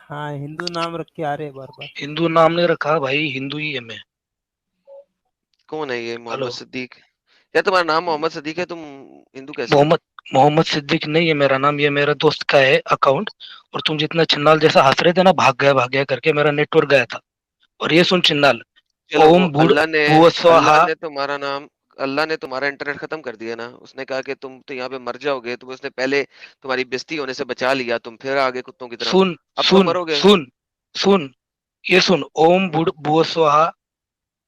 हाँ, हिंदू नाम रख के आ रहे हैं बार बार। हिंदू नाम नहीं रखा भाई, हिंदू ही है मैं। कौन है ये हेलो। मोहम्मद सिद्दीक? या तुम्हारा नाम मोहम्मद सिद्दीक है, तुम हिंदू कैसे हो? मोहम्मद मोहम्मद सिद्दीक नहीं है मेरा नाम, ये मेरा दोस्त का है अकाउंट। और तुम जितना चिन्नाल जैसा हंस रहे थे ना, भाग गया करके, मेरा नेटवर्क गया था। और ये सुन चिन्नाल, चलो, वो ओम भूड अल्लाह ने भुव अल्लाह स्वाहा। ने तुम्हारा नाम अल्लाह ने तुम्हारा इंटरनेट खत्म कर दिया ना। उसने कहा कि तुम तो यहाँ पे मर जाओगे, तो उसने पहले तुम्हारी बेइज्जती होने से बचा लिया, तुम फिर आगे कुत्तों की तरह। सुन अब तो सुन मरोगे। सुन सुन, ये सुन, ओम भूड भुव स्वाहा।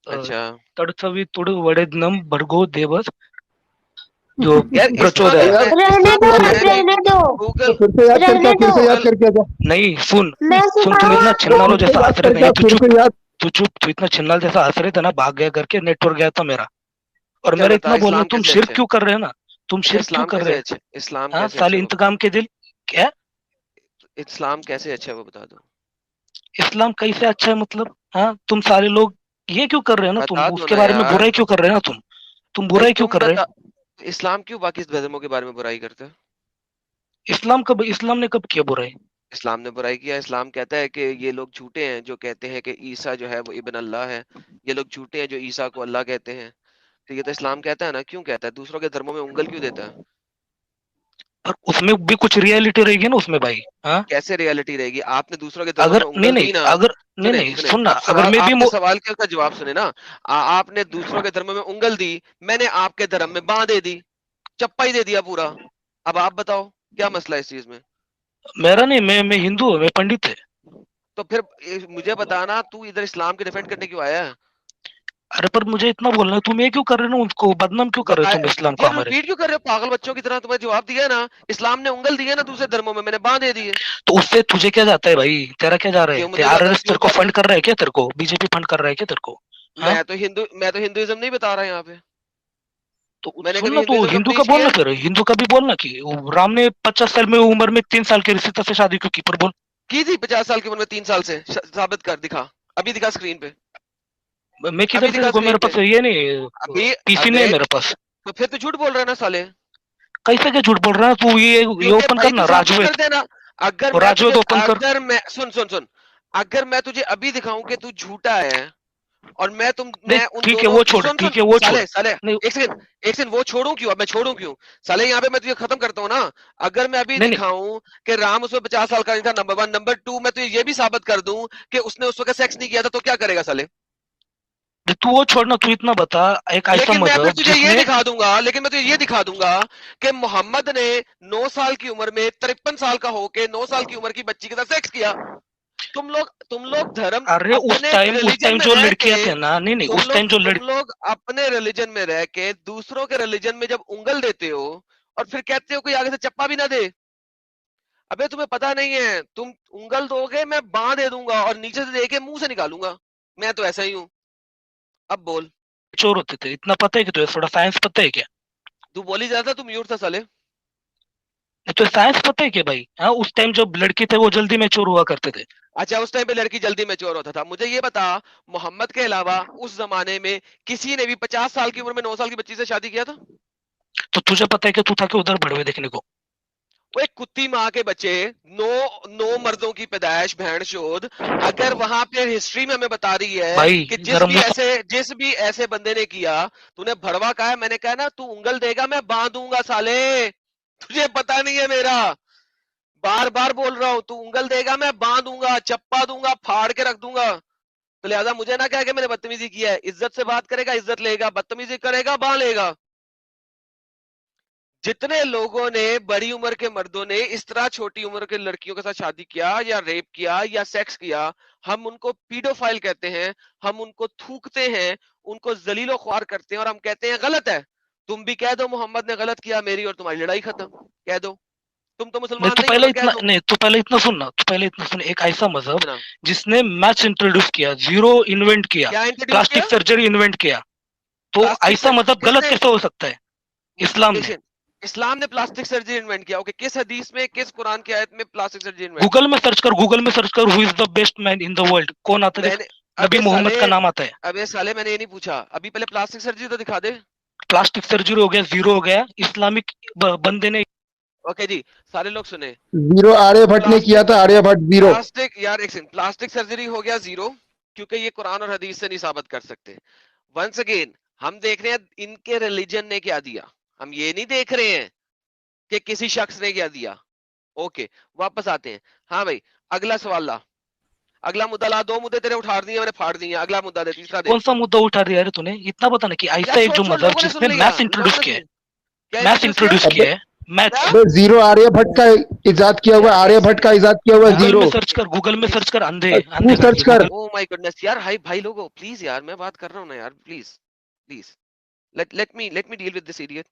अच्छा। तड़सवी तुड़ वड़ेदनम भर्गो देवस, जो यार प्रचोदय। यार रहने इस्लाम दो, में सुन, है भी। रहने दो, तो गूगल फिर से याद करके आ, रहने फिर दो। से याद गूगल करके आ जा। नहीं सुन। मैं सुन, तुम सुनाऊं इतना तो छिनालो फिर आपको? से जैसा याद हंस रहे थे करके ना, आ, फिर से याद। तू इतना छिनाल जैसा हंस रहे थे ना, भाग गया करके नेटवर्क गया था मेरा। और चल मेरा बता, इतना बोलना, इस्लाम तुम कैसे शिर्क अच्छे है? क्यों कर रहे हो ना? तुम अच्छा, शिर्क क्यों इस्लाम कर रहे कैसे हैं? अच्छे, इस्लाम हाँ, कैसे साले अच्छे है वो बता। इंतकाम के दिल। क्या? इस्लाम कैसे अच्छा है वो बता दो। इस्लाम कैसे अच्छा है मतलब? हाँ, तुम सारे लोग ये क्यों कर रहे हो ना, तुम बता दो उसके ना बारे में यार। बुराई क्यों कर रहे हो ना तुम भाई बुराई क्यों तुम कर रहे हो? बता, इस्लाम क्यों बाकी धर्मों के बारे में बुराई करते हैं? इस्लाम ने कब किया बुराई? इस्लाम ने बुराई किया। इस्लाम कहता है कि ये लोग झूठे हैं जो कहते हैं कि ईसा जो है वो इब्न अल्लाह है। ये लोग झूठे हैं जो ईसा को अल्लाह कहते हैं। तो ये तो इस्लाम कहता है ना, क्यों कहता है? दूसरों के धर्मों में उंगल क्यों देता है? और उसमें भी कुछ रियलिटी रहेगी ना उसमें भाई। हाँ, कैसे रियलिटी रहेगी? आपने दूसरों के धर्मों अगर में नहीं उंगल नहीं दी ना। अगर नहीं सुने नहीं सुने, सुनना, अब अगर सवाल, मैं भी आपने सवाल का जवाब सुने ना। आपने दूसरों के धर्म में उंगल दी, मैंने आपके धर्म में बांह दे दी, चप्पा ही दे दिया पूरा। अब आप बताओ क्या मसला है इस चीज में? मेरा नहीं, मैं हिंदू हूँ, मैं पंडित है। तो फिर मुझे बताना, तू इधर इस्लाम के डिफेंड करने क्यों आया है? अरे पर मुझे इतना बोलना है, तुम ये क्यों कर रहे हो ना, उसको बदनाम क्यों कर रहे हो बताए। तुम इस्लाम को यार हमारे? रिपीट क्यों कर रहे हो पागल बच्चों की तरह? तुम्हें जवाब दिया ना। इस्लाम ने उंगल दी है ना दूसरे धर्मों में, मैंने बांह दे दी है। तो उससे तुझे क्या जाता है भाई? तेरा क्या जा रहा है? क्यों मुझे जाता है, आरएसएस क्यों तेरे को जाता फंड है? कर रहा है क्या? तेरे को बीजेपी फंड कर रहा है क्या तेरे को? हाँ, मैं तो हिंदुइज्म नहीं बता रहा यहाँ पे। तो मैंने सुन कभी ना, तू हिंदुइज्म हिंदू का प्रीच किया बोलना, है? फिर हिंदू का भी बोलना कि वो राम ने 50 साल में उम्र में 3 साल के रिश्ते से शादी क्यों की, पर बोल। की थी 50 साल की उम्र में 3 साल से, साबित कर दिखा। अभी दिखा स्क्रीन पे। मैं किधर अभी से दिखा देखो, मेरे स्क्रीन पे। पास ये नहीं, अभी। पीसी नहीं है अबे, मेरे पास। तो फिर तू झूठ बोल रहा है ना साले। कैसे क्या झूठ बोल रहा है तू? ये क्योंकि ओपन भाई तू करना, साबित कर राजवेद। देना। अगर और मैं तुझे, राजवेद ओपन कर। अगर मैं सुन सुन सुन, अगर मैं तुझे अभी दिखाऊं कि तू झूठा है, और नहीं मैं उन ठीक है दोनों, वो छोड़, सुन सुन ठीक है वो छोड़। साले साले, नहीं एक सेकंड, एक सेकंड, वो छोड़ूं क्यों? अब मैं छोड़ूं क्यों? साले यहाँ पे मैं तुझे खत्म करता हूँ ना। अगर मैं अभी नहीं नहीं, दिखाऊं कि राम उसमें 50 साल का नहीं था, नंबर वन, नंबर टू, मैं तुझे ये भी साबित कर दूं कि उसने उस वक्त सेक्स नहीं किया था, तो क्या करेगा साले? तू वो छोड़ना, तू इतना बता। एक ऐसा लेकिन मैं फिर मजहब तुझे ये जिसने, दिखा दूंगा, लेकिन मैं तुझे ये दिखा दूंगा कि मोहम्मद ने 9 साल की उम्र में 53 साल का होके 9 साल की उम्र की बच्ची के साथ सेक्स किया। तुम लोग धर्म, अरे उस अपने टाइम उस रिलीजन टाइम में जो रह के, लड़कियां थे ना, नहीं नहीं, उस टाइम जो तुम लोग अपने रिलीजन में रह के दूसरों के रिलीजन में जब उंगल देते हो, और फिर कहते हो कोई आगे से चप्पा भी ना दे। अबे तुम्हें पता नहीं है, तुम उंगल दोगे मैं बांह दे दूंगा और नीचे से दे के मुंह से निकालूंगा। मैं तो ऐसा ही हूं। अब बोल। चोर होते थे, इतना पता है कि तुझे थोड़ा साइंस पता है क्या? तू बोली जा रहा था, तुम म्यूट था साले। तो साइंस पता है क्या भाई? हाँ, उस टाइम जो लड़के थे वो जल्दी में चोर हुआ करते थे। अच्छा, उस टाइम पे लड़की जल्दी मैच्योर होता था। मुझे ये बता, मोहम्मद के अलावा उस जमाने में किसी ने भी 50 साल की उम्र में 9 साल की बच्ची से शादी किया था? तो तुझे पता है कि तू था कि उधर भड़वे देखने को? वो एक कुत्ती माँ के बच्चे, नो नो मर्दों की पैदाइश, भैंस चोद। अगर वहां पे हिस्ट्री में हमें बता रही है भाई कि जरा मुंह जिस भी ऐसे बंदे ने किया, तूने भड़वा कहा है, मैंने कहा ना तू उंगल देगा मैं बांधूंगा साले। तुझे पता नहीं है मेरा। बार बार बोल रहा हूं, तू उंगल देगा मैं बांधूंगा, चप्पा दूंगा, फाड़ के रख दूंगा। तो लिहाजा मुझे ना कह के मैंने बदतमीजी किया है। इज्जत से बात करेगा इज्जत लेगा, बदतमीजी करेगा बांह लेगा। जितने लोगों ने, बड़ी उम्र के मर्दों ने इस तरह छोटी उम्र के लड़कियों के साथ शादी किया या रेप किया या सेक्स किया, हम उनको पीडोफाइल कहते हैं। हम उनको थूकते हैं, उनको जलीलो ख्वार करते हैं, और हम कहते हैं गलत है। तुम भी कह दो मोहम्मद ने गलत किया, मेरी और तुम्हारी लड़ाई खत्म। कह दो। तुम तो नहीं, मुसलमान नहीं हो ना, कह दो। तू पहले इतना सुनना, तू पहले इतना सुन। एक ऐसा मजहब सुना। जिसने मैच इंट्रोड्यूस किया, जीरो इन्वेंट किया, क्या इंट्रोड्यूस प्लास्टिक किया? सर्जरी इन्वेंट किया, तो प्लास्टिक ऐसा सर्जरी मजहब गलत किसने? कैसे हो सकता है? इस्लाम ने। देखिए, इस्लाम ने प्लास्टिक सर्जरी इन्वेंट किया। ओके, किस हदीस में, किस कुरान की आयत में प्लास्टिक सर्जरी इन्वेंट की? गूगल में सर्च कर, who is the best man in the world, कौन आता है देख। मैंने, नबी अबे मोहम्मद साले, का नाम आता है। मैंने ये नहीं पूछा अभी, पहले प्लास्टिक सर्जरी तो दिखा दे। प्लास्टिक सर्जरी हो गया, जीरो हो गया, इस्लामिक बंदे ने ओके जी, सारे लोग सुने। जीरो आर्यभट्ट ने किया था, आर्यभट्ट जीरो। प्लास्टिक यार एक सेकंड, प्लास्टिक सर्जरी हो गया जीरो, क्योंकि ये कुरान और हदीस से नहीं साबित कर सकते। वंस अगेन हम देख रहे हैं इनके रिलीजन ने क्या दिया, हम ये नहीं देख रहे हैं कि किसी शख्स ने क्या दिया। ओके वापस आते हैं। हाँ भाई अगला सवाल ला, अगला मुद्दा ला। 2 मुद्दे तेरे उठा दिए मैंने, फाड़ दिए। अगला मुद्दा दे, तीसरा दे। कौन सा मुद्दा उठा दिया है तूने? इतना पता नहीं कि ऐसा यार एक छोड़ जो छोड़, मजहब लोगों ने सुन जिसने लिया, मैथ्स इंट्रोड्यूस लोगों ने किया है, सुन क्या मैथ्स इंट्रोड्यूस किया है, मैथ्स। क्या? अबे जीरो आर्यभट्ट का इजाद किया हुआ, आर्यभट्ट का इजाद किया हुआ गूगल जीरो। में सर्च कर, गूगल में सर्च कर, अंधे तू अंधे सर्च करके कर। गूगल। ओ माय गुडनेस यार, हाय भाई लोगों प्लीज यार, मैं बात कर रहा हूँ ना यार, please please let me deal with this idiot.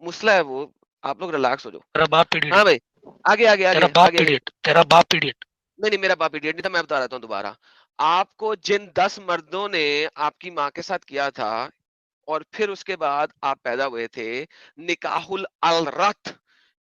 मुसला है वो, आप लोग रिलैक्स हो जाओ। तेरा बाप इडियट, हाँ भाई आगे आगे आगे तेरा बाप आगे, आगे। इडियट, तेरा बाप इडियट। नहीं नहीं मेरा बाप इडियट नहीं था, मैं बता रहा हूँ दोबारा। आपको जिन 10 मर्दों ने आपकी माँ के साथ किया था और फिर उसके बाद आप पैदा हुए थे, निकाहुल अल रथ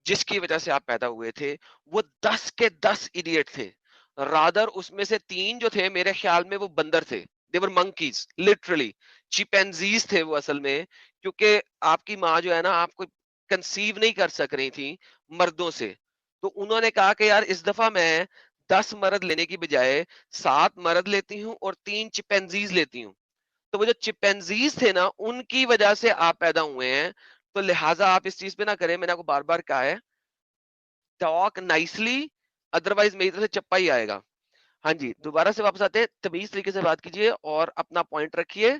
जिसकी वजह से आप पैदा हुए थे, वो 10 के 10 इडियट थे। रादर उसमें से 3 जो थे मेरे ख्याल में वो बंदर थे, दे वर मंकीज लिटरली, चिंपैंजीज थे वो असल में, क्योंकि आपकी माँ जो है ना आपको कंसीव नहीं कर सक रही थी मर्दों से, तो उन्होंने कहा कि यार इस दफा मैं 10 मर्द लेने की बजाय 7 मर्द लेती हूँ और 3 चिंपैंजीज लेती हूँ। तो वो जो चिंपैंजीज थे ना उनकी वजह से आप पैदा हुए हैं, तो लिहाजा आप इस चीज पे ना करें, मैंने आपको बार बार कहा है, टॉक नाइसली, अदरवाइज मेरी तरफ से चप्पा ही आएगा। हाँ जी दोबारा से वापस आते हैं, तमीज तरीके से बात कीजिए और अपना पॉइंट रखिए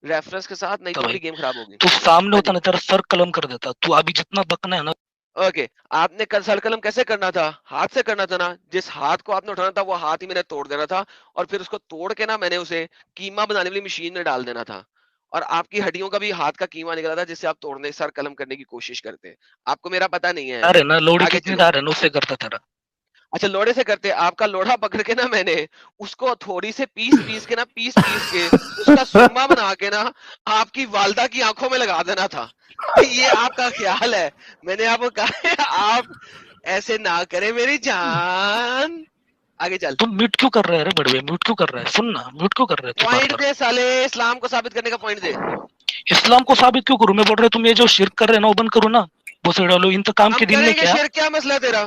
रेफरेंस के साथ, नहीं तो भाई मेरी गेम खराब होगी। तू सामने हाँ होता जी ना, तेरा सर कलम कर देता। तू अभी जितना बकना है ना, ओके, आपने कल सर कलम कैसे करना था? हाथ से करना था ना, जिस हाथ को आपने उठाना था वो हाथ ही मैंने तोड़ देना था, और फिर उसको तोड़ के ना मैंने उसे कीमा बनाने वाली मशीन में डाल देना था, और आपकी हड्डियों का भी हाथ का कीमा निकला था जिससे आप तोड़ने सर कलम करने की कोशिश करते हैं। आपको मेरा पता नहीं है। आ रहे ना लोड़ी आगे कितनी चलो। दार है ना, उससे करता तेरा। अच्छा लोढ़े से करते, आपका लोढ़ा पकड़ के ना मैंने उसको थोड़ी से पीस पीस के ना, पीस पीस के उसका सुरमा बना के ना आपकी वालदा की आंखों में लगा देना था। ये आपका ख्याल है, मैंने आपको कहा है आप ऐसे ना करें मेरी जान। आगे चल। तुम म्यूट क्यों कर रहे हैं? अरे बड़वे म्यूट क्यों कर रहा है? सुन ना, म्यूट क्यों कर रहे हैं तू बार पॉइंट बार? दे साले, इस्लाम को साबित करने का पॉइंट दे। इस्लाम को साबित क्यों करूं? मैं बोल रहा तुम ये जो शिर्क कर रहे हैं ना वो बंद करो ना। बोसे डालो इंतकाम हम के दिन में करेंगे क्या। शिर्क, क्या मसला है तेरा?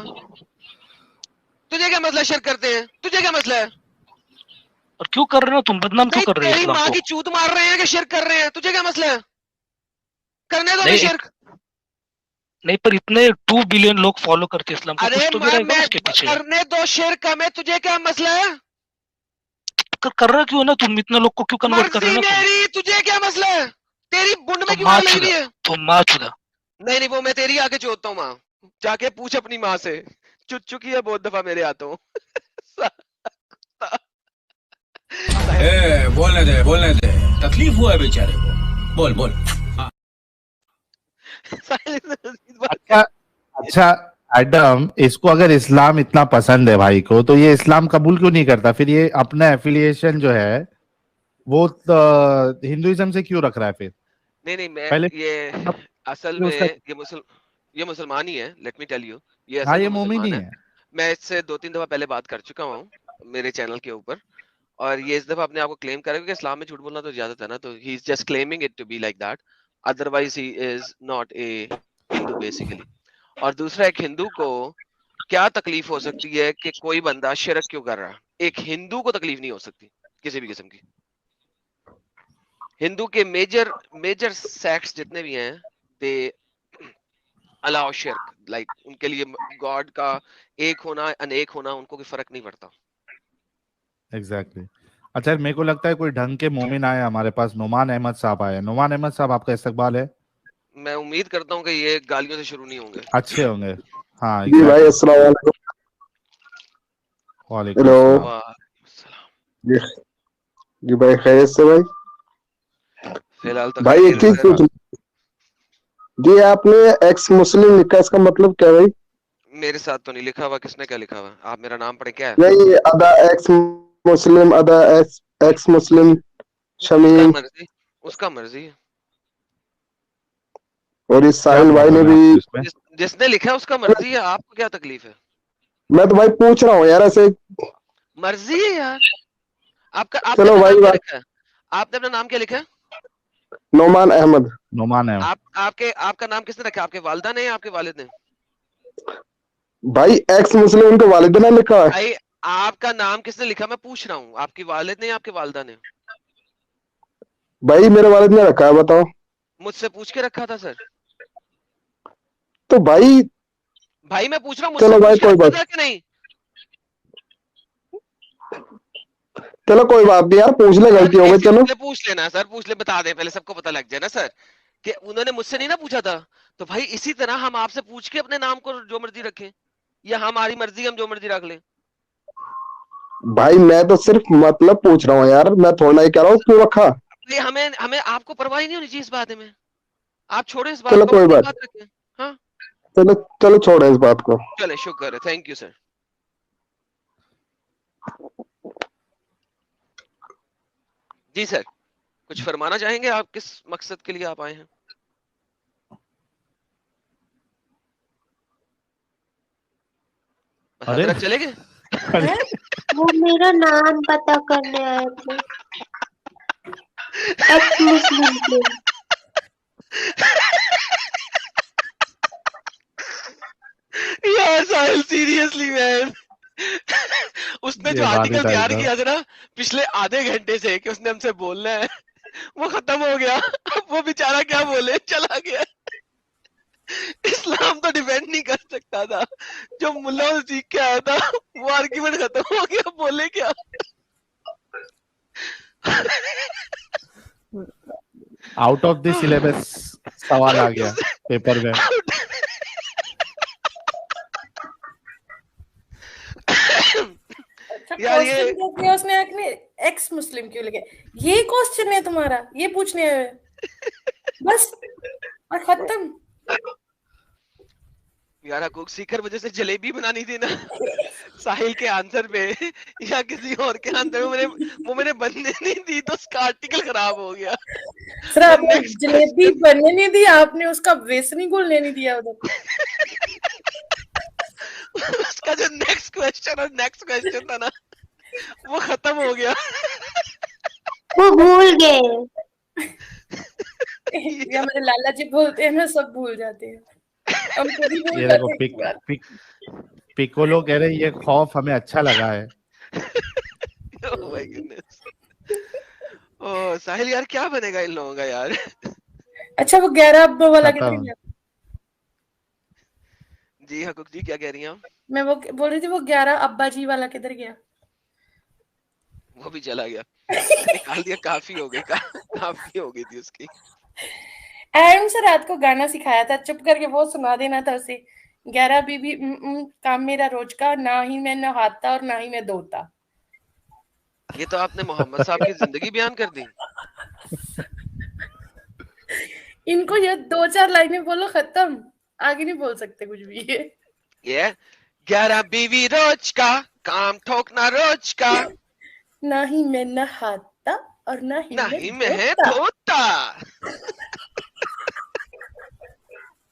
तुझे क्या मसला शिर्क करते हैं, तुझे क्या मसला है? और क्यों कर रहे हो तुम? बदनाम क्यों नहीं कर रहे हो तेरी इस्लाम माँ को? की चूत मार रहे हैं कि शिर्क कर रहे हैं, तुझे क्या मसला है? करने दो नहीं शिर्क। नहीं, पर इतने 2 बिलियन लोग फॉलो करते हैं इस्लाम को, अरे कुछ तो भी रहेगा ना मैं उसके पीछे। करने दो शिर्क हमें, तुझे क्या मसला है? कर रहा क्यों है ना तुम? इतने लोग को क्यों कन्वर्ट कर रहे मर्जी हो ना तुम? मेरी, तुझे क्या मसला है? तेरी बुंड में तो क्यों माँ आग लगी चुदा, हुई है? तो माँ चुदा। नहीं नहीं वो मैं तेरी आके चोदता हूँ माँ, जाके पूछ अपनी माँ से, चुद चुकी है बहुत दफा मेरे हाथों। बोलने दे, तकलीफ हुआ है बेचारे को। बोल बोल। अच्छा अच्छा एडम, इसको अगर इस्लाम इतना पसंद है भाई को, तो ये इस्लाम कबूल क्यों नहीं करता? फिर ये अपना एफिलिएशन जो है वो हिंदुइज्म से क्यों रख रहा है फिर? नहीं नहीं मैं पहले ये असल ये में उसका, ये मुसलमान ही है, लेट मी टेल यू, ये हाँ असल ये में मोमिन ही मुसलमान है। है। मैं इससे 2-3 दफा पहले बात कर चुका हूँ मेरे चैनल के ऊपर, और ये इस दफा अपने आप को क्लेम करेगा, क्योंकि इस्लाम में झूठ बोलना तो इजाजत है ना, तो he is just claiming it to be like that, otherwise he is not a Hindu basically. और दूसरा, एक हिंदू को क्या तकलीफ हो सकती है कि कोई बंदा शिरक क्यों कर रहा है? एक हिंदू को तकलीफ नहीं हो सकती किसी भी किस्म की। हिंदू के मेजर मेजर सेक्ट्स जितने भी हैं, दे अलाउ शिरक, लाइक उनके लिए गॉड का एक होना अनेक होना उनको कोई फर्क नहीं पड़ता। एग्जैक्टली अच्छा, मेरे को लगता है कोई ढंग के मोमिन आए हमारे पास। नुमान अहमद साहब आए। नुमान अहमद साहब, आपका इस्तकबाल है। मैं उम्मीद करता हूँ कि ये गालियों से शुरू नहीं होंगे। अच्छे होंगे। हाँ जी भाई एग्जैक्टली। अस्सलाम वालेकुम। वालेकुम हेलो सलाम। वाह जी जी भाई खैरियत से भाई। फिलहाल तो भाई एक खैरियत चीज है। पूछ, जी आपने एक्स मुस्लिम लिखा, इसका मतलब क्या भाई? मेरे साथ तो नहीं लिखा हुआ, किसने क्या लिखा हुआ? आप मेरा नाम पढ़े क्या है? नहीं, अदा एक्स मुस्लिम, अदा एक्स एक्स मुस्लिम उसका शमीम, मर्जी, उसका मर्जी है। और इस क्या साहिल भाई ने प्रॉब्लम है भी। आपको इसमें? जिसने लिखा है उसका मर्जी है, आपको क्या तकलीफ है? मैं तो भाई पूछ रहा हूँ यार ऐसे। मर्जी है यार। आपका आपने चलो अपना भाई नाम क्या बात, लिखा है? आपने अपना नाम क्या लिखा है? नोमान अहमद। नुमान है। आपका नाम किसने रखा? आपके वालिदा ने या आपके वालिद ने? भाई एक्स मुस्लिम उनके वालिद ने लिखा है। भाई आपका नाम किसने लिखा, मैं पूछ रहा हूँ, आपकी वालिद ने या आपके वालिदा ने? भाई मेरे वालिद ने रखा है, बताओ। मुझसे पूछ के रखा था सर। तो भाई भाई मैं पूछ रहा हूँ, मुझसे चलो भाई पूछ के कोई रखा बात, था कि नहीं? चलो कोई बात नहीं यार, पूछ ले, सर गलती हो एक गई, सेकंड, चलो। पहले पूछ लेना सर, पूछ ले, बता दे पहले, सबको पता लग जाए ना सर कि उन्होंने मुझसे नहीं ना पूछा था। तो भाई इसी तरह हम आपसे पूछ के अपने नाम को जो मर्जी रखें, या हमारी मर्जी हम जो मर्जी रख लें। भाई मैं तो सिर्फ मतलब पूछ रहा हूँ यार, मैं थोड़ा ही कह रहा हूँ क्यों रखा। ये हमें हमें आपको परवाह ही नहीं होनी चाहिए इस बारे में। आप छोड़ो इस बात चलो को, कोई अपनी बात, बात रखें। हाँ चलो चलो छोड़ो इस बात को। चले, शुक्र है, थैंक यू सर। जी सर, कुछ फरमाना चाहेंगे? आप किस मकसद के लिए आप आए हैं? बस अरे हजरत चले गए? हैं? वो मेरा नाम पता करने आए थे, एक्स मुस्लिम के। यार साहिल सीरियसली मैन, उसने जो ये बात ही आर्टिकल था तैयार एकदम। किया था ना पिछले आधे घंटे से कि उसने हमसे बोलना है, वो खत्म हो गया। अब वो बेचारा क्या बोले, चला गया। इस्लाम तो डिफेंड नहीं कर सकता था, जो मुल्ला से सीख के आया था वो आर्ग्यूमेंट खत्म हो गया, बोले क्या? आउट ऑफ द सिलेबस सवाल आ गया पेपर में। अच्छा यार ये क्वेश्चन क्या किया उसने, आपने एक्स मुस्लिम क्यों लिखे, ये क्वेश्चन है तुम्हारा, ये पूछने आए हो? बस और खत्म। यार हकूक सीकर वजह से जलेबी बनानी थी ना साहिल के आंसर पे, या किसी और के आंसर में वो मैंने बनने नहीं दी, तो उसका आर्टिकल खराब हो गया। सर और आपने नेक्स्ट जलेबी क्वेश्चन, बनने नहीं दी, आपने उसका बेसन ही घोलने नहीं दिया उधर। उसका जो नेक्स्ट क्वेश्चन और नेक्स्ट क्वेश्चन था ना, वो खत्म हो गया। वो भूल गए। या मेरे लाला जी बोलते हैं ना, सब भूल जाते हैं, हम खुद ही भूल ये देखो जाते हैं कई बार। पिकोलो कह रहे ये खौफ हमें अच्छा लगा है। Oh my goodness. ओ साहिल यार क्या बनेगा इन लोगों का यार। अच्छा वो 11 अब्बा वाला किधर खत्म। गया? जी हकूक जी क्या कह रही हैं आप? मैं वो बोल रही थी, वो 11 अब्बा जी वाला किधर गया? वो भी चला गया, उसने निकाल दिया, काफी हो गई, काफी हो गई थी उसकी। एंड से रात को गाना सिखाया था, चुप करके वो सुना देना था उसे। 11 बीबी काम मेरा रोज का, ना ही मैं नहाता और ना ही मैं धोता। ये तो आपने मोहम्मद साहब की जिंदगी बयान कर दी। इनको ये 2-4 लाइनें बोलो, खत्म, आगे नहीं बोल सकते कुछ भी। ये 11 बीवी रोज का, काम ठोकना रोज का, ना ही मैं नहाता और ना ही नहीं मैं मैं है धोता। धोता।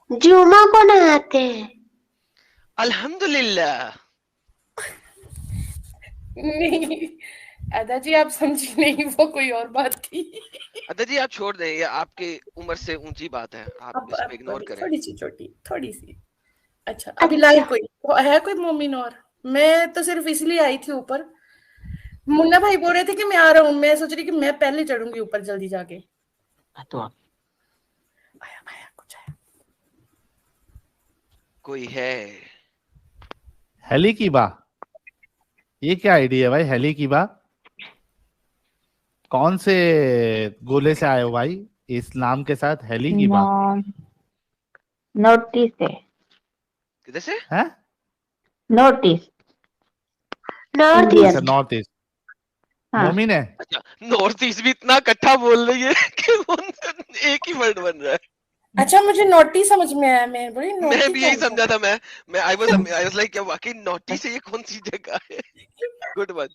जुमा को नहाते हैं। अल्हम्दुलिल्लाह। नहीं अदा जी आप समझी नहीं, वो कोई और बात थी। अदा जी आप छोड़ दें, ये आपकी उम्र से ऊंची बात है, आप इसको इग्नोर करें। थोड़ी सी छोटी, थोड़ी सी। अच्छा अभी लाइव कोई है, कोई मोमिन? और मैं तो सिर्फ इसलिए आई थी ऊपर, मुन्ना भाई बोल रहे थे कि मैं आ रहा हूँ, मैं सोच रही कि मैं पहले चढ़ूंगी ऊपर जल्दी जाके। तो आया कुछ आया। कोई है? हेली की बा, ये क्या आइडिया है भाई? हेली की बा कौन से गोले से आए हो भाई इस्लाम के साथ? हेली की बा नोटिस है, किधर से? है? Notice north Indian. अच्छा नॉर्थ ईस्ट हाँ। मोमिन है। अच्छा नॉर्थ ईस्ट भी इतना इकट्ठा बोल रही है कि वो एक ही वर्ड बन रहा है। अच्छा मुझे नोटी समझ में आया, मैं बोली मैं नोटी भी यही कौन सा? समझा था, मैं आई वाज लाइक क्या वाकई नोटी से ये कौन सी जगह है? Good one.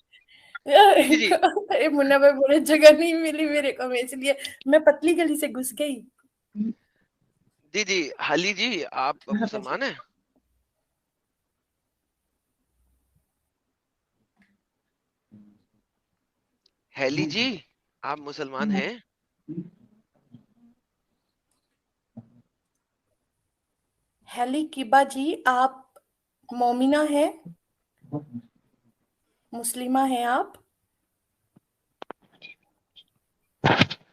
जी जी अरे मुन्ना भाई बोले जगह नहीं मिली मेरे को, मैं इसलिए मैं पतली गली से घुस गई। जी जी हाली जी आप मुसलमान हैं? हैली जी आप मुसलमान हैं? हेली किबा जी आप मोमिना है, मुस्लिमा है आप?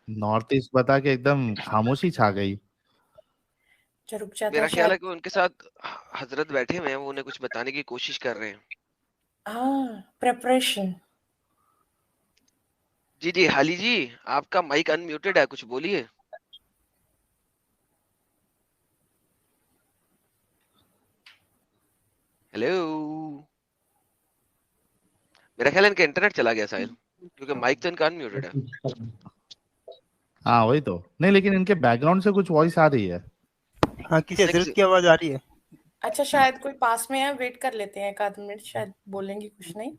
नॉर्थ ईस्ट बता के एकदम खामोशी छा गई। जो रुक जाता मेरा है ख्याल है शायद। कि उनके साथ हजरत बैठे हुए हैं, वो उन्हें कुछ बताने की कोशिश कर रहे हैं। हाँ, प्रेपरेशन। जी जी, हाली जी, आपका माइक अनम्यूटेड है, कुछ बोलिए। हेलो। मेरा ख्याल है इनका इंटरनेट चला गया शायद, क्योंकि माइक तो इनका अनम्यूटेड है। हाँ वही तो नहीं, लेकिन इनके बैकग्राउंड से कुछ वॉइस आ रही है। हाँ, किसी हजरत की आवाज आ रही है। अच्छा, शायद कोई पास में है, वेट कर लेते हैं एक आध मिनट, शायद बोलेंगे कुछ नहीं।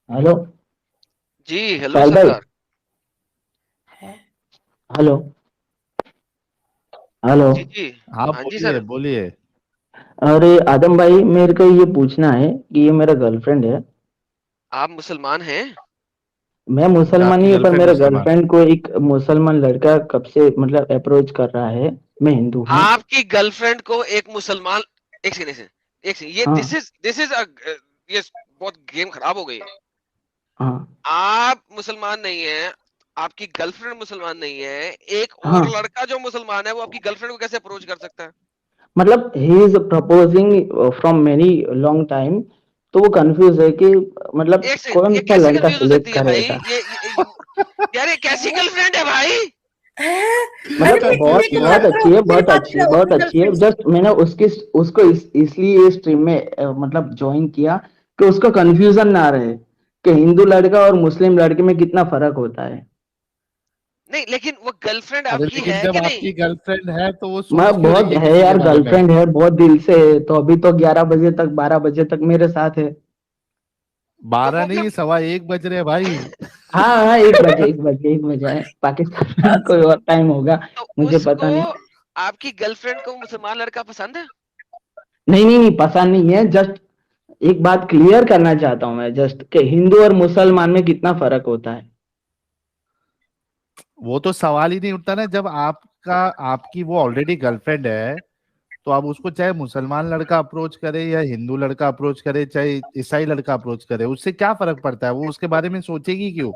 हेलो जी हेलो साहिल भाई। सरकार। है हेलो हेलो। जी जी। हाँ हाँ जी बोलिए सर। बोलिए। अरे आदम भाई, मेरे को ये पूछना है कि ये मेरा गर्लफ्रेंड है। आप मुसलमान हैं? मैं क्या मुसलमान आपकी नहीं हूँ, पर गर्लफ्रेंड मेरा मुसलमान? गर्लफ्रेंड को एक मुसलमान लड़का कब से मतलब अप्रोच कर रहा है। मैं हिंदू हूँ। आपकी गर्लफ्रेंड को एक मुसलमान, एक सेकंड से, एक सेकंड, ये हाँ दिस इज ये बहुत गेम खराब हो गई है। हाँ आप मुसलमान नहीं है, आपकी गर्लफ्रेंड मुसलमान नहीं है, एक हाँ। और लड़का जो मुसलमान है वो आपकी गर्लफ्रेंड को कैसे अप्रोच कर सकता है? मतलब he is proposing from many long time. तो वो कंफ्यूज है कि मतलब एक सेकंड, कौन ये सा कैसे लड़का कंफ्यूज हो सिलेक्ट सकती है भाई? करेगा। यार ये कैसी गर्लफ्रेंड है भाई? अरे मतलब मैं बहुत एक बहुत बात अच्छी बताऊं, है, मेरी बहुत बात अच्छी है, बताओ बहुत अपनी अच्छी है। गर्लफ्रेंड से। जस्ट मैंने उसको इसलिए स्ट्रीम में मतलब ज्वाइन किया कि उसको कंफ्यूजन ना रहे कि हिंदू लड़का और मुस्लिम लड़के में कितना फर्क होता है। नहीं लेकिन वो गर्लफ्रेंड अरे आपकी लेकिन है जब कि नहीं? आपकी गर्लफ्रेंड है तो वो मैं सोच क्यों बहुत रही है है किसी के यार, बारे में? गर्लफ्रेंड है, बहुत दिल से है। तो अभी तो 11 बजे तक, 12 बजे तक मेरे साथ है। 12 वो नहीं, क्यों? 1:15 बज रहे हैं भाई। हाँ हाँ, 1 बजे, 1 बजे, 1 बजे है पाकिस्तान में। कोई और टाइम होगा, तो मुझे उसको, पता नहीं। आपकी गर्लफ्रेंड को मुसलमान लड़का पसंद है? नहीं नहीं नहीं, पसंद नहीं है। जस्ट एक बात क्लियर करना चाहता हूँ मैं, जस्ट कि हिंदू और मुसलमान में कितना फर्क होता है। वो तो सवाल ही नहीं उठता ना, जब आपका आपकी वो ऑलरेडी गर्लफ्रेंड है तो आप उसको चाहे मुसलमान लड़का अप्रोच करे या हिंदू लड़का अप्रोच करे, चाहे ईसाई लड़का अप्रोच करे, उससे क्या फर्क पड़ता है? वो उसके बारे में सोचेगी क्यों?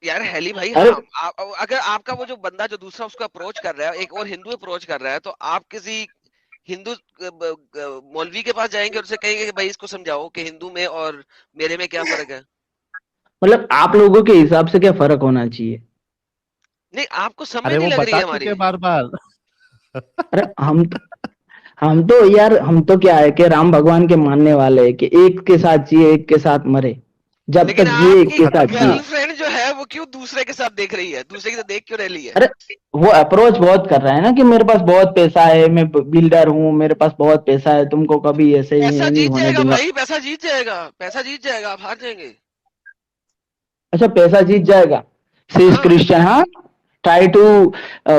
यार हेली भाई, अरे हाँ, अगर आपका वो जो बंदा जो दूसरा उसको अप्रोच कर रहा है, एक और हिंदू अप्रोच कर रहा है, तो आप किसी हिंदू मौलवी के पास जाएंगे और उसे कहेंगे कि भाई इसको समझाओ कि हिंदू में और मेरे में क्या फर्क है? मतलब आप लोगों के हिसाब से क्या फर्क होना चाहिए। नहीं, आपको समझ अरे नहीं वो लग रही बता है हमारी। चुके बार बार। अरे हम तो यार, हम तो क्या है कि राम भगवान के मानने वाले हैं कि एक के साथ जिए, एक के साथ मरे। जब लेकिन तक जिए एक आपकी के साथ जिए। गर्लफ्रेंड जो है वो क्यों दूसरे के साथ देख रही है, दूसरे के साथ देख क्यों रही है? अरे वो अप्रोच बहुत कर रहा है ना कि मेरे पास बहुत पैसा है, मैं बिल्डर हूँ, मेरे पास बहुत पैसा है, तुमको कभी ऐसे पैसा नहीं जीत होने जाएगा दूंगा। भाई, पैसा जीत जाएगा, पैसा जीत जाएगा, आप हार जाएंगे। अच्छा, पैसा जीत जाएगा। सी इज हाँ, क्रिश्चियन, हाँ। Try to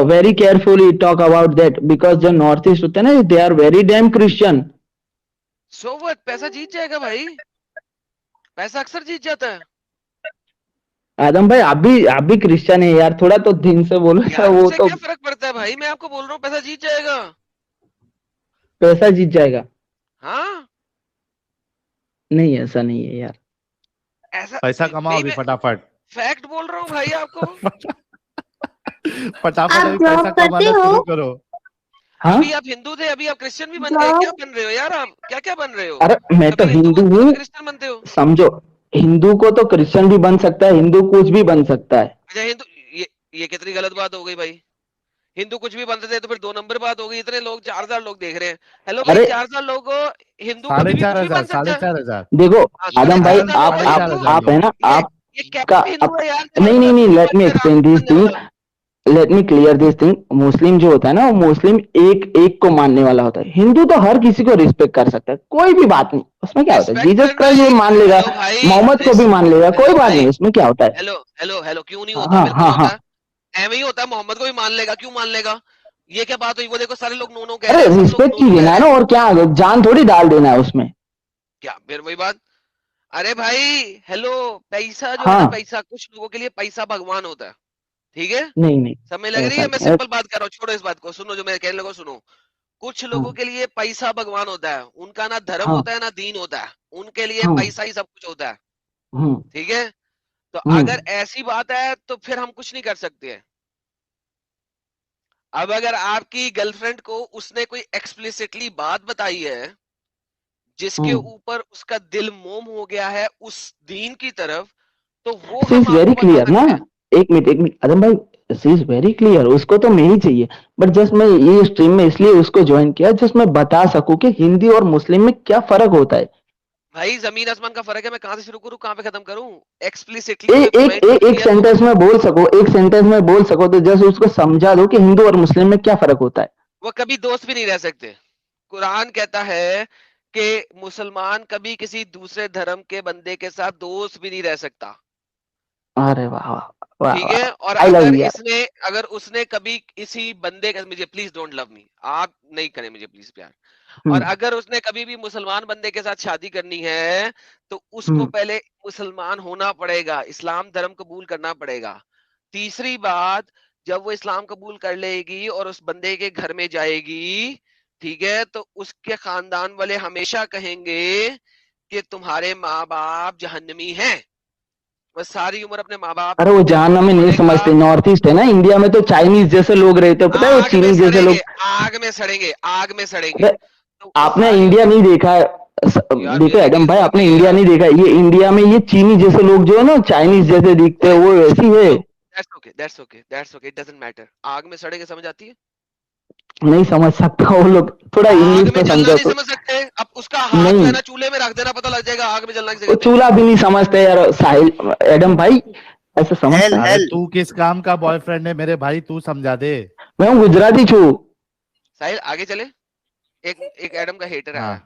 very carefully talk about that, because जो नॉर्थ ईस्ट होते हैं ना, they are very damn Christian. So what, पैसा जीत जाएगा भाई, पैसा अक्सर जीत जाता है। आदम भाई, आप भी क्रिश्चियन है यार, थोड़ा तो दिन से बोलो यार। यार वो उससे तो क्या फर्क पड़ता है भाई, मैं आपको बोल रहा हूँ पैसा जीत जाएगा। पैसा जीत जाएगा। हाँ, नहीं, ऐसा नहीं है यार। ऐसा पैसा कमाओ भाई, अभी मैं फटाफट। फैक्ट बोल रहा हूँ भाई आपको। फटाफट आप अभी पैसा जॉब करते कमाना हो? शुरू करो। हाँ। अभी आप हिंदू थे, अभी आप क्रिश्चियन भी बन गए, क्या जॉब? बन रहे हो यार आप, क्या क्या बन रहे हो? अरे मैं तो कभी हिंदू हिंदू बनते हो, हूँ। कभी क्रिश्चियन बनते हो। समझो, हिंदू को तो क्रिश्चियन भी बन सकता है, हिंदू कुछ भी बन सकता है। अच्छा हिंदू, ये कितनी गलत बात हो गई भाई। हिंदू कुछ भी बनते थे तो फिर 2 नंबर बात हो गई। इतने लोग, 4,000 लोग देख रहे हैं। हेलो भाई, अरे 4,000 लोग, हिंदू साढ़े कभी भी चार कुछ भी हजार बन साढ़े सकता है। चार हजार देखो हाँ, साढ़े आदम चार भाई, हजार लोग आप हैं आप हिंदू। आप है ना, ये आप ये कैसा हिंदू है यार, नहीं नहीं नहीं, लेट मी राम एक्सप्लेन दिस बनने थिंग। वाला। Let me clear this thing. Muslim जो होता है ना, वो मुस्लिम एक एक को मानने वाला होता है। हिंदू तो हर किसी को रिस्पेक्ट कर सकता है, कोई भी बात नहीं, उसमें क्या होता है। रिस्पेक्ट जीसस करना क्राइस्ट भी एक, मान लेगा, हेलो भाई, मोहम्मद को भी मान लेगा, कोई हेलो बात भाई, नहीं, उसमें क्या होता है। हेलो हेलो हेलो, क्यों नहीं होता, हाँ बिल्कुल हाँ होता हाँ। है। एवं ही होता है, मोहम्मद को भी मान लेगा, क्यों मान लेगा? ये क्या बात हुई? वो देखो सारे लोग नो नो कह अरे रहे हैं, सब लोग रिस्पेक्ट नो ही नो कह देना है रहे ना, हैं। और क्या, जान थोड़ी डाल देना है उसमें। क्या फिर वही बात? अरे भाई, हेलो, पैसा जो है ना, हाँ। पैसा, कुछ लोगों के लिए पैसा भगवान होता है, ठीक है? नहीं नहीं, समझ लग रही ऐसा है? मैं नहीं है। सिंपल बात कर रहा हूँ, छोड़ो इस बात को, सुनो जो मैं कहने लगा, सुनो। कुछ लोगों के लिए पैसा भगवान होता है, उनका ना धर्म हाँ। होता है ना दीन होता है, उनके लिए हाँ। पैसा ही सब कुछ होता है। ठीक है, तो अगर ऐसी बात है तो फिर हम कुछ नहीं कर सकते हैं। अब अगर आपकी गर्लफ्रेंड को उसने कोई एक्सप्लिसिटली बात बताई है जिसके ऊपर उसका दिल मोम हो गया है उस दीन की तरफ, तो वो शी हम इज वेरी आपको बता क्लियर ना। सकते हैं। एक मिनट अदम भाई, शी इज वेरी क्लियर, उसको तो मैं ही चाहिए, बट जस्ट मैं ये स्ट्रीम में इसलिए उसको ज्वाइन किया जस्ट मैं बता सकूं कि हिंदी और मुस्लिम में क्या फर्क होता है। भाई जमीन आसमान का फर्क है, मैं कहां से शुरू करूं कहां पे खत्म करूं? ए, एक्सप्लिसिटली एक सेंटेंस में बोल सको, एक सेंटेंस में बोल सको तो जस्ट उसको समझा दो कि हिंदू और मुस्लिम में क्या फर्क होता है। वो कभी दोस्त भी नहीं रह सकते। कुरान कहता है कि मुसलमान कभी किसी दूसरे धर्म के बंदे के साथ दोस्त भी नहीं रह सकता। अरे वाह वाह वाह, ठीक है, और I love you, अगर उसने कभी किसी बंदे का, मुझे प्लीज डोंट लव मी, आप नहीं करें मुझे प्लीज प्यार, और अगर उसने कभी भी मुसलमान बंदे के साथ शादी करनी है तो उसको पहले मुसलमान होना पड़ेगा, इस्लाम धर्म कबूल करना पड़ेगा। तीसरी बात, जब वो इस्लाम कबूल कर लेगी और उस बंदे के घर में जाएगी, ठीक है, तो उसके खानदान वाले हमेशा कहेंगे कि तुम्हारे माँ बाप जहन्नमी हैं। बस सारी उम्र अपने माँ बाप, अरे वो जहां में नहीं समझते, नॉर्थ ईस्ट है ना, इंडिया में तो चाइनीज जैसे लोग रहते हैं, पता है वो चीनी जैसे लोग, आग में सड़ेंगे, आग में सड़ेंगे। तो आपने इंडिया नहीं देखा है, देखो एडम भाई आपने इंडिया नहीं देखा, ये इंडिया में ये चीनी जैसे लोग जो है ना चाइनीज जैसे दिखते हैं वो ऐसी है। That's okay, it doesn't matter। आग में सड़ेंगे समझ आती है? नहीं समझ सकता वो लोग, थोड़ा इंग्लिश में समझो। नहीं समझ सकते, अब उसका हाथ जो है ना चूल्हे में रख देना, पता लग जाएगा आग में जलना की वो जगह। चूल्हा भी नहीं समझते यार साहिल, एडम भाई ऐसे समझ। अरे तू किस काम का बॉयफ्रेंड है मेरे भाई, तू समझा दे। मैं हूँ गुजराती छू। साहिल आगे चले, एक एडम का हेटर आया।